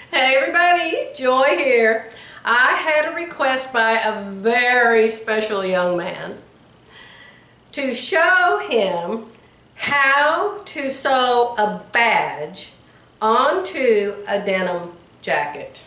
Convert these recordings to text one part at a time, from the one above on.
Hey everybody, Joy here. I had a request by a very special young man to show him how to sew a badge onto a denim jacket.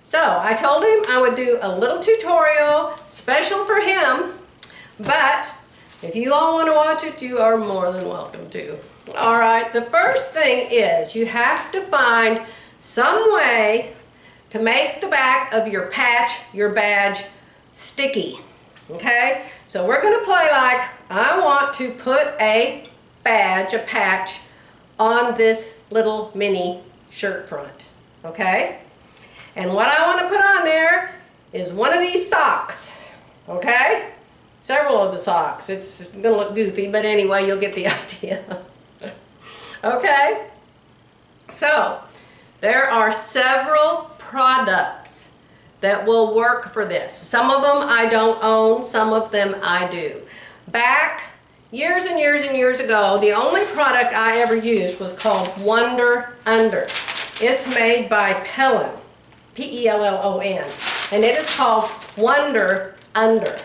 So I told him I would do a little tutorial special for him, but if you all want to watch it, you are more than welcome to. All right, the first thing is you have to find some way to make the back of your patch, your badge, sticky. Okay, so we're going to play like I want to put a badge, a patch on this little mini shirt front. Okay, and what I want to put on there is one of these socks. Okay, several of the socks. It's going to look goofy, but anyway, you'll get the idea. Okay, so there are several products that will work for this. Some of them I don't own, some of them I do. Back years and years and years ago, the only product I ever used was called Wonder Under. It's made by Pellon, P-E-L-L-O-N, and it is called Wonder Under.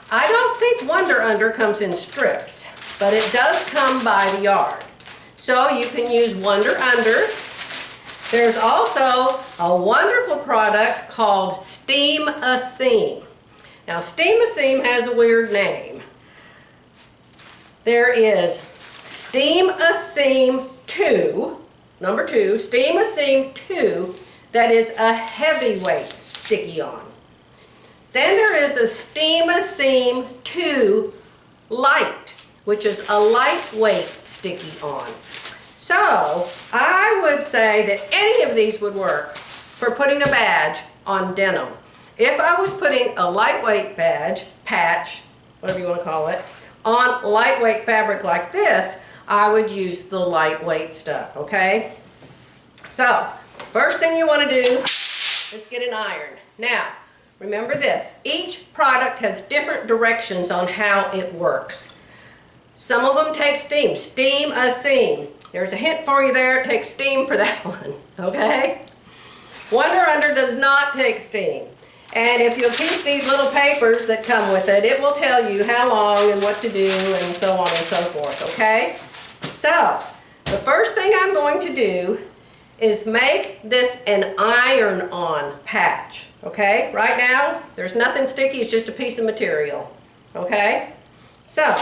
I don't think Wonder Under comes in strips, but it does come by the yard. So you can use Wonder Under. There's also a wonderful product called Steam a Seam. Now, Steam a Seam has a weird name. There is Steam a Seam 2, number 2, Steam a Seam 2, that is a heavyweight sticky-on. Then there is a Steam a Seam 2 LITE, which is a lightweight sticky-on. So, I would say that any of these would work for putting a badge on denim. If I was putting a lightweight badge, patch, whatever you want to call it, on lightweight fabric like this, I would use the lightweight stuff, okay? So, first thing you want to do is get an iron. Now, remember this, each product has different directions on how it works. Some of them take steam, Steam a Seam. There's a hint for you there, it takes steam for that one, okay? Wonder Under does not take steam. And if you'll keep these little papers that come with it, it will tell you how long and what to do and so on and so forth, okay? So, the first thing I'm going to do is make this an iron-on patch, okay? Right now, there's nothing sticky, it's just a piece of material, okay? So,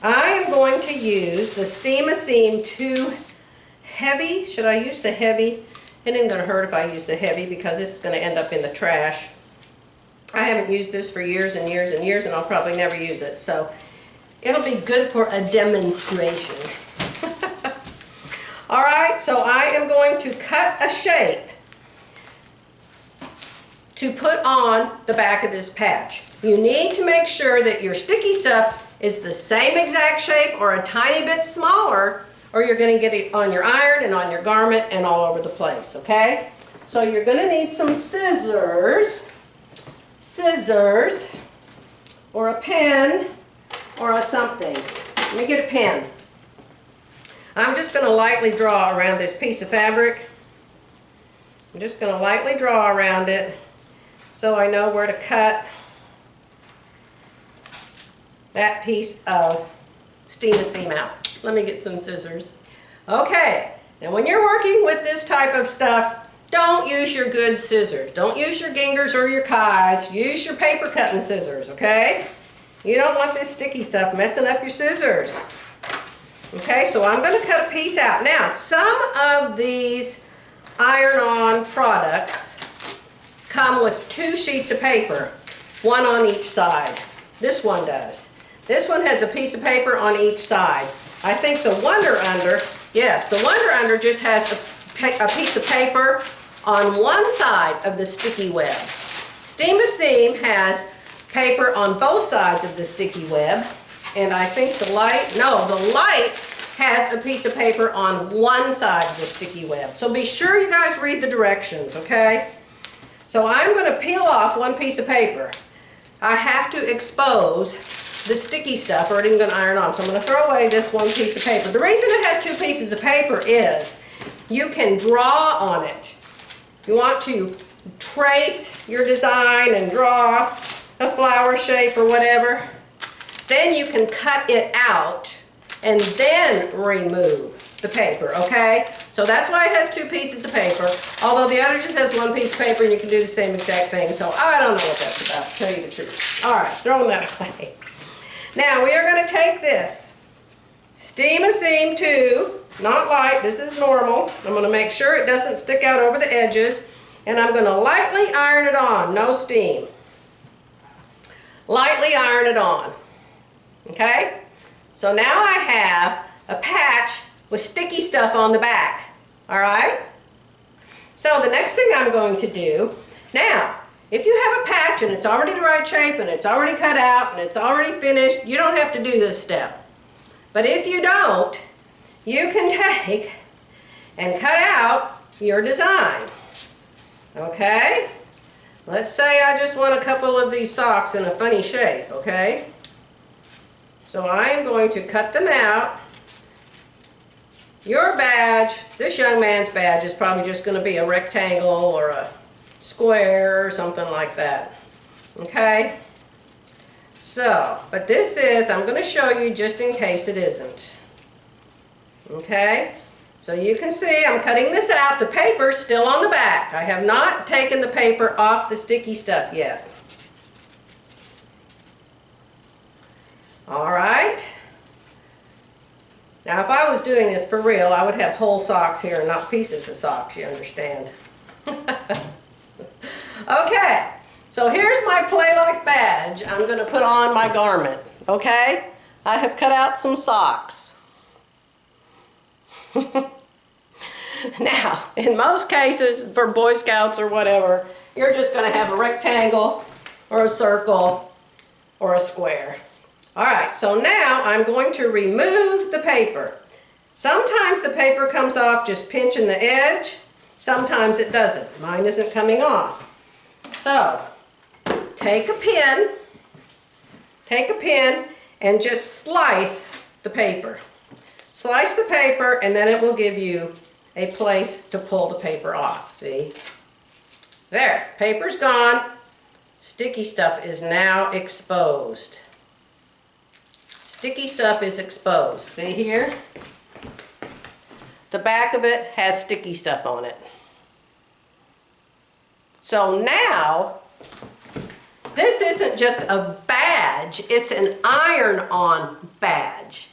I am going to use the Steam a Seam 2 heavy. Should I use the heavy? It isn't going to hurt if I use the heavy because this is going to end up in the trash. I haven't used this for years and years and years, and I'll probably never use it. So it'll be good for a demonstration. All right, so I am going to cut a shape to put on the back of this patch. You need to make sure that your sticky stuff is the same exact shape or a tiny bit smaller, or you're going to get it on your iron and on your garment and all over the place, okay? So you're going to need some scissors, or a pen, or a something. Let me get a pen. I'm just going to lightly draw around this piece of fabric. I'm just going to lightly draw around it so I know where to cut that piece of Steam a Seam out. Let me get some scissors. Okay, now when you're working with this type of stuff, don't use your good scissors. Don't use your Gingers or your Kais. Use your paper cutting scissors, okay? You don't want this sticky stuff messing up your scissors. Okay, so I'm going to cut a piece out. Now, some of these iron-on products come with 2 sheets of paper, one on each side. This one does. This one has a piece of paper on each side. I think the Wonder Under, yes, the Wonder Under just has a piece of paper on one side of the sticky web. Steam a Seam has paper on both sides of the sticky web. And I think the LITE has a piece of paper on one side of the sticky web. So be sure you guys read the directions, okay? So I'm going to peel off one piece of paper. I have to expose the sticky stuff or it isn't going to iron on. So I'm going to throw away this one piece of paper. The reason it has 2 pieces of paper is you can draw on it. you want to trace your design and draw a flower shape or whatever, then you can cut it out and then remove the paper, okay? So that's why it has 2 pieces of paper, although the other just has 1 piece of paper and you can do the same exact thing. So I don't know what that's about, to tell you the truth. All right, throwing that away. Now we are going to take this Steam a Seam 2, not light, this is normal. I'm going to make sure it doesn't stick out over the edges, and I'm going to lightly iron it on, no steam. Lightly iron it on, okay? So now I have a patch with sticky stuff on the back, all right? So the next thing I'm going to do, now, if you have a patch and it's already the right shape and it's already cut out and it's already finished, you don't have to do this step. But if you don't, you can take and cut out your design, okay? Let's say I just want a couple of these socks in a funny shape, okay? So I am going to cut them out. Your badge, this young man's badge, is probably just going to be a rectangle or a square or something like that. Okay? So, but this is, I'm going to show you just in case it isn't. Okay? So you can see I'm cutting this out. The paper's still on the back. I have not taken the paper off the sticky stuff yet. All right? Now, if I was doing this for real, I would have whole socks here and not pieces of socks, you understand? Okay, so here's my Play-Like badge I'm going to put on my garment, okay? I have cut out some socks. Now, in most cases, for Boy Scouts or whatever, you're just going to have a rectangle or a circle or a square. All right, so now I'm going to remove the paper. Sometimes the paper comes off just pinching the edge. Sometimes it doesn't. Mine isn't coming off. So, take a pin and just slice the paper. Slice the paper and then it will give you a place to pull the paper off, see? There, paper's gone. Sticky stuff is now exposed. Sticky stuff is exposed. See here? The back of it has sticky stuff on it. So now, this isn't just a badge, it's an iron-on badge.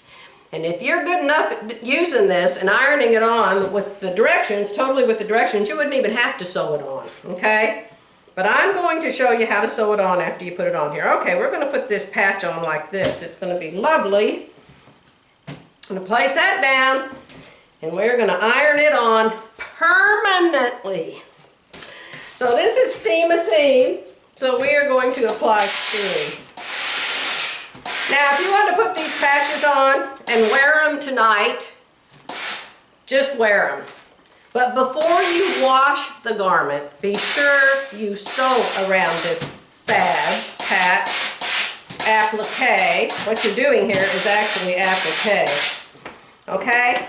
And if you're good enough at using this and ironing it on with the directions, totally with the directions, you wouldn't even have to sew it on, okay? But I'm going to show you how to sew it on after you put it on here. Okay, we're going to put this patch on like this. It's going to be lovely. I'm going to place that down, and we're going to iron it on permanently. So this is Steam a Seam, so we are going to apply steam. Now, if you want to put these patches on and wear them tonight, just wear them. But before you wash the garment, be sure you sew around this badge, patch, applique. What you're doing here is actually applique. Okay?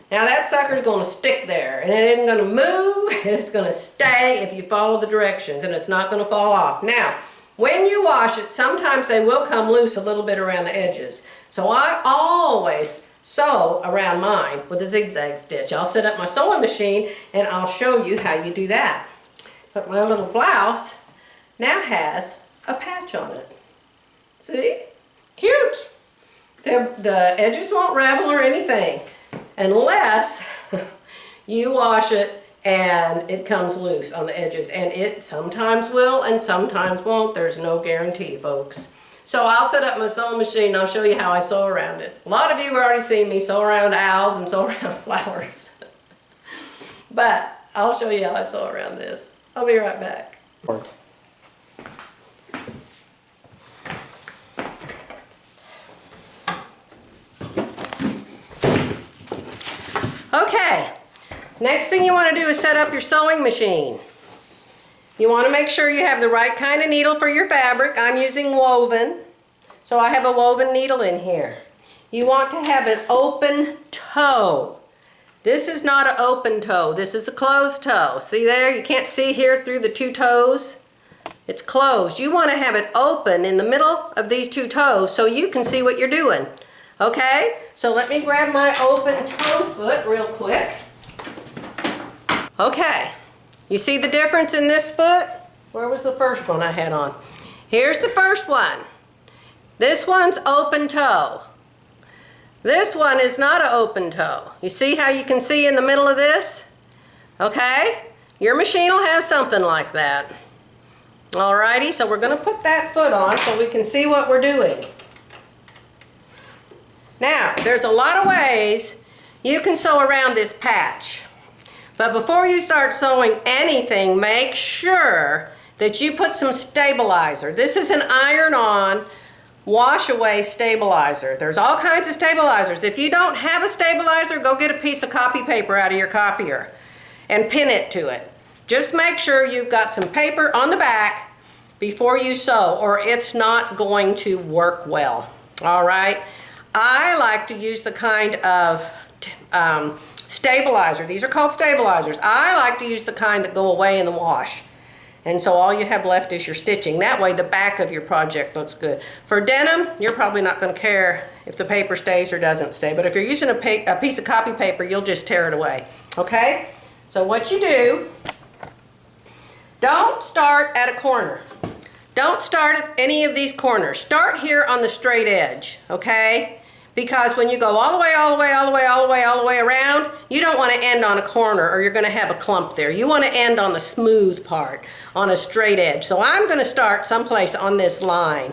Now that sucker's going to stick there, and it isn't going to move, and it's going to stay if you follow the directions, and it's not going to fall off. Now, when you wash it, sometimes they will come loose a little bit around the edges. So I always sew around mine with a zigzag stitch. I'll set up my sewing machine and I'll show you how you do that. But my little blouse now has a patch on it. See? Cute! The edges won't ravel or anything unless you wash it and it comes loose on the edges. And it sometimes will and sometimes won't. There's no guarantee, folks. So I'll set up my sewing machine and I'll show you how I sew around it. A lot of you have already seen me sew around owls and sew around flowers. But I'll show you how I sew around this. I'll be right back. Okay, next thing you want to do is set up your sewing machine. You want to make sure you have the right kind of needle for your fabric. I'm using woven, so I have a woven needle in here. You want to have an open toe. This is not an open toe. This is a closed toe. See there? You can't see here through the two toes. It's closed. You want to have it open in the middle of these two toes so you can see what you're doing. Okay? So let me grab my open toe foot real quick. Okay. You see the difference in this foot? Where was the first one I had on? Here's the first one. This one's open toe. This one is not an open toe. You see how you can see in the middle of this? Okay? Your machine will have something like that. Alrighty, so we're going to put that foot on so we can see what we're doing. Now, there's a lot of ways you can sew around this patch. But before you start sewing anything, make sure that you put some stabilizer. This is an iron-on wash-away stabilizer. There's all kinds of stabilizers. If you don't have a stabilizer, go get a piece of copy paper out of your copier and pin it to it. Just make sure you've got some paper on the back before you sew, or it's not going to work well. All right? I like to use the kind of stabilizer. These are called stabilizers. I like to use the kind that go away in the wash. And so all you have left is your stitching. That way the back of your project looks good. For denim, you're probably not going to care if the paper stays or doesn't stay. But if you're using a piece of copy paper, you'll just tear it away. Okay? So what you do, don't start at a corner. Don't start at any of these corners. Start here on the straight edge, okay? Because when you go all the way, all the way, all the way, all the way, all the way around, you don't want to end on a corner or you're going to have a clump there. You want to end on the smooth part, on a straight edge. So I'm going to start someplace on this line.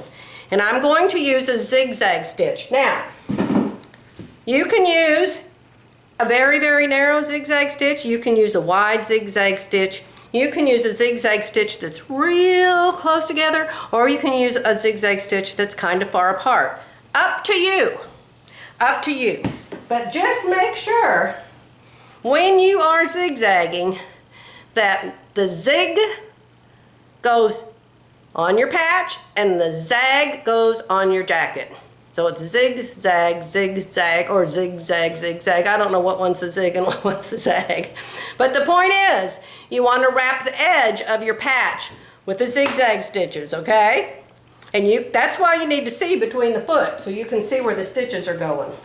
And I'm going to use a zigzag stitch. Now, you can use a very, very narrow zigzag stitch. You can use a wide zigzag stitch. You can use a zigzag stitch that's real close together, or you can use a zigzag stitch that's kind of far apart. Up to you. Up to you. But just make sure when you are zigzagging that the zig goes on your patch and the zag goes on your jacket. So it's zigzag, zigzag, or zigzag, zigzag. I don't know what one's the zig and what one's the zag. But the point is, you want to wrap the edge of your patch with the zigzag stitches, okay? And that's why you need to see between the foot, so you can see where the stitches are going.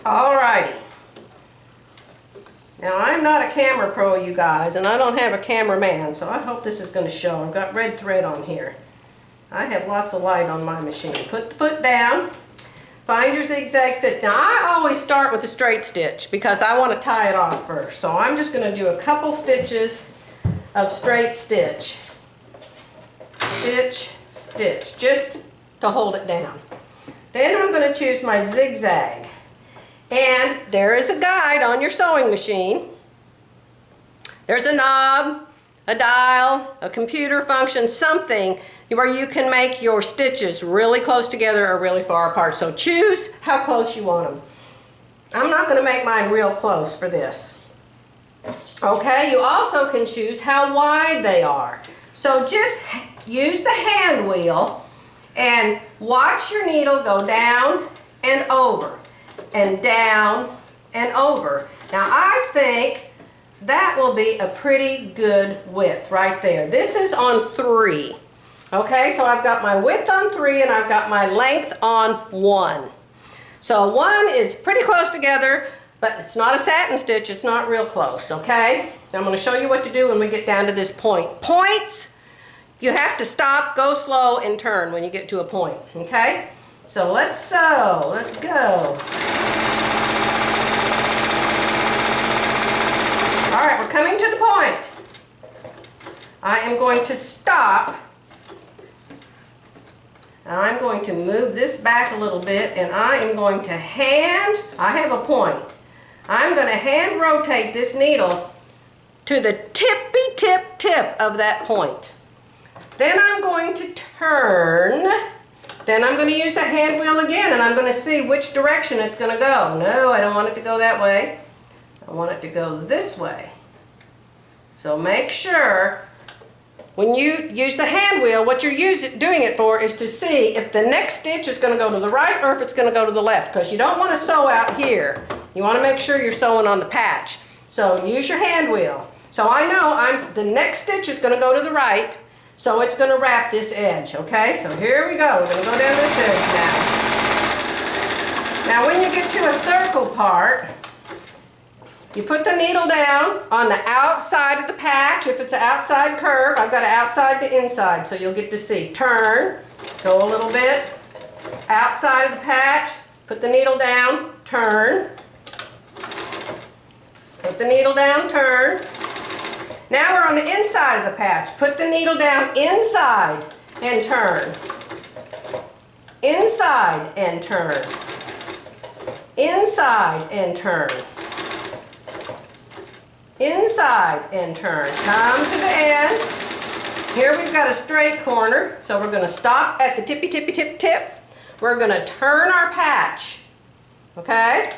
Alrighty. Now, I'm not a camera pro, you guys, and I don't have a cameraman, so I hope this is going to show. I've got red thread on here. I have lots of light on my machine. Put the foot down. Find your zigzag stitch. Now, I always start with a straight stitch because I want to tie it off first. So I'm just going to do a couple stitches of straight stitch. Stitch, stitch, just to hold it down. Then I'm going to choose my zigzag. And there is a guide on your sewing machine. There's a knob, a dial, a computer function, something where you can make your stitches really close together or really far apart. So choose how close you want them. I'm not going to make mine real close for this. Okay, you also can choose how wide they are. So just use the hand wheel and watch your needle go down and over and down and over. Now I think that will be a pretty good width right there. This is on 3. Okay, so I've got my width on 3 and I've got my length on 1. So 1 is pretty close together, but it's not a satin stitch, it's not real close, okay? I'm going to show you what to do when we get down to this point. Points, you have to stop, go slow, and turn when you get to a point, okay? So let's sew, let's go. All right, we're coming to the point. I am going to stop. I'm going to move this back a little bit and I am going to I have a point. I'm going to hand rotate this needle to the tippy tip of that point. Then I'm going to turn. Then I'm going to use the hand wheel again and I'm going to see which direction it's going to go. No, I don't want it to go that way. I want it to go this way. So make sure When you use the hand wheel, what you're doing it for is to see if the next stitch is going to go to the right or if it's going to go to the left, because you don't want to sew out here. You want to make sure you're sewing on the patch. So use your hand wheel. So I know the next stitch is going to go to the right, so it's going to wrap this edge, okay? So here we go. We're going to go down this edge now. Now when you get to a circle part, you put the needle down on the outside of the patch. If it's an outside curve, I've got an outside to inside, so you'll get to see. Turn, go a little bit, outside of the patch, put the needle down, turn, put the needle down, turn. Now we're on the inside of the patch. Put the needle down inside and turn. Inside and turn. Inside and turn. Inside and turn. Come to the end. Here we've got a straight corner, so we're going to stop at the tippy tippy tip tip. We're going to turn our patch. Okay?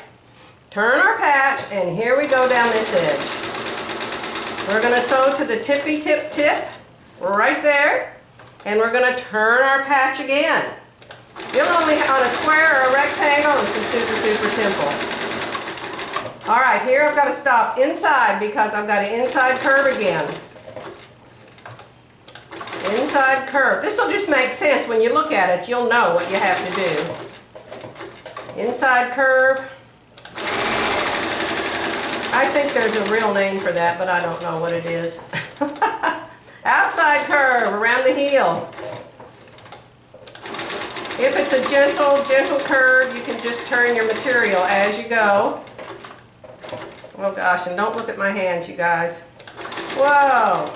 Turn our patch, and here we go down this edge. We're going to sew to the tippy tip tip right there, and we're going to turn our patch again. You'll only on a square or a rectangle. This is super, super simple. All right, here I've got to stop inside because I've got an inside curve again. Inside curve. This will just make sense when you look at it. You'll know what you have to do. Inside curve. I think there's a real name for that, but I don't know what it is. Outside curve around the heel. If it's a gentle curve, you can just turn your material as you go. Oh gosh, and don't look at my hands, you guys. Whoa!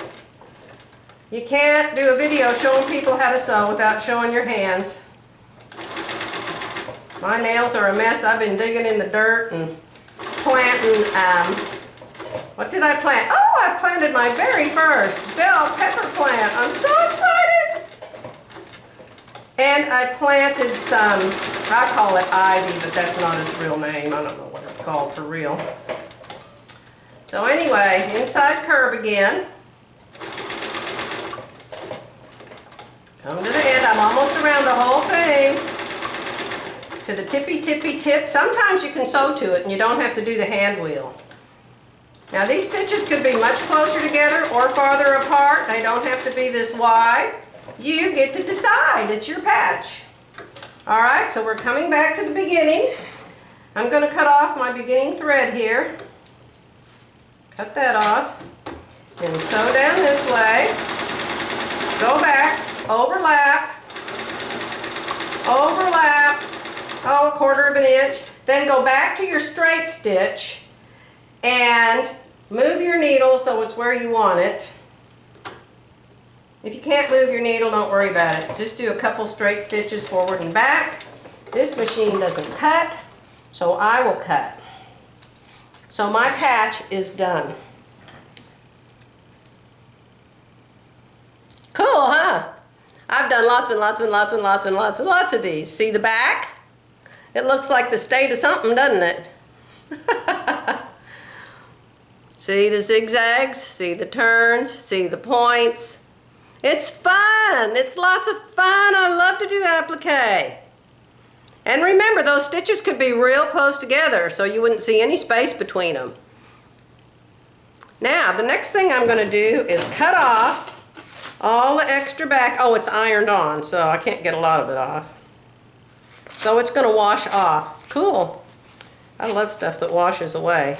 You can't do a video showing people how to sew without showing your hands. My nails are a mess. I've been digging in the dirt and planting, what did I plant? Oh, I planted my very first bell pepper plant. I'm so excited! And I planted some, I call it ivy, but that's not its real name. I don't know what it's called for real. So anyway, inside curve again. Come to the end. I'm almost around the whole thing. To the tippy tippy tip. Sometimes you can sew to it and you don't have to do the hand wheel. Now these stitches could be much closer together or farther apart. They don't have to be this wide. You get to decide. It's your patch. Alright, so we're coming back to the beginning. I'm going to cut off my beginning thread here. Cut that off. And sew down this way. Go back. Overlap. Overlap. Oh, 1/4 of an inch. Then go back to your straight stitch and move your needle so it's where you want it. If you can't move your needle, don't worry about it. Just do a couple straight stitches forward and back. This machine doesn't cut, so I will cut. So my patch is done. Cool, huh? I've done lots and lots and lots and lots and lots and lots of these. See the back? It looks like the state of something, doesn't it? See the zigzags? See the turns? See the points? It's fun. It's lots of fun. I love to do applique. And remember, those stitches could be real close together, so you wouldn't see any space between them. Now, the next thing I'm going to do is cut off all the extra back. Oh, it's ironed on, so I can't get a lot of it off. So it's going to wash off. Cool. I love stuff that washes away.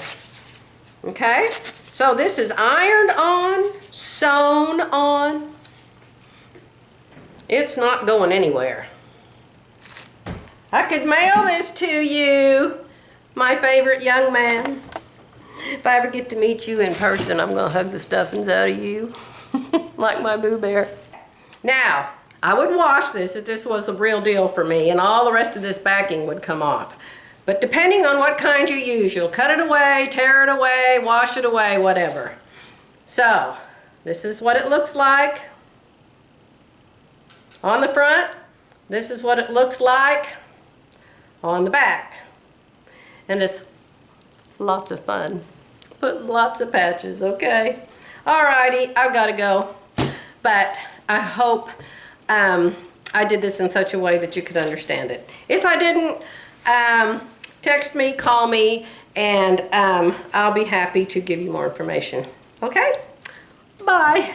Okay? So this is ironed on, sewn on. It's not going anywhere. I could mail this to you, my favorite young man. If I ever get to meet you in person, I'm going to hug the stuffings out of you, like my Boo Bear. Now, I would wash this if this was the real deal for me, and all the rest of this backing would come off. But depending on what kind you use, you'll cut it away, tear it away, wash it away, whatever. So, this is what it looks like on the front. This is what it looks like on the back. And it's lots of fun. Put lots of patches, okay? Alrighty, I've got to go. but I hope I did this in such a way that you could understand it. If I didn't, text me, call me, and I'll be happy to give you more information. Okay? Bye.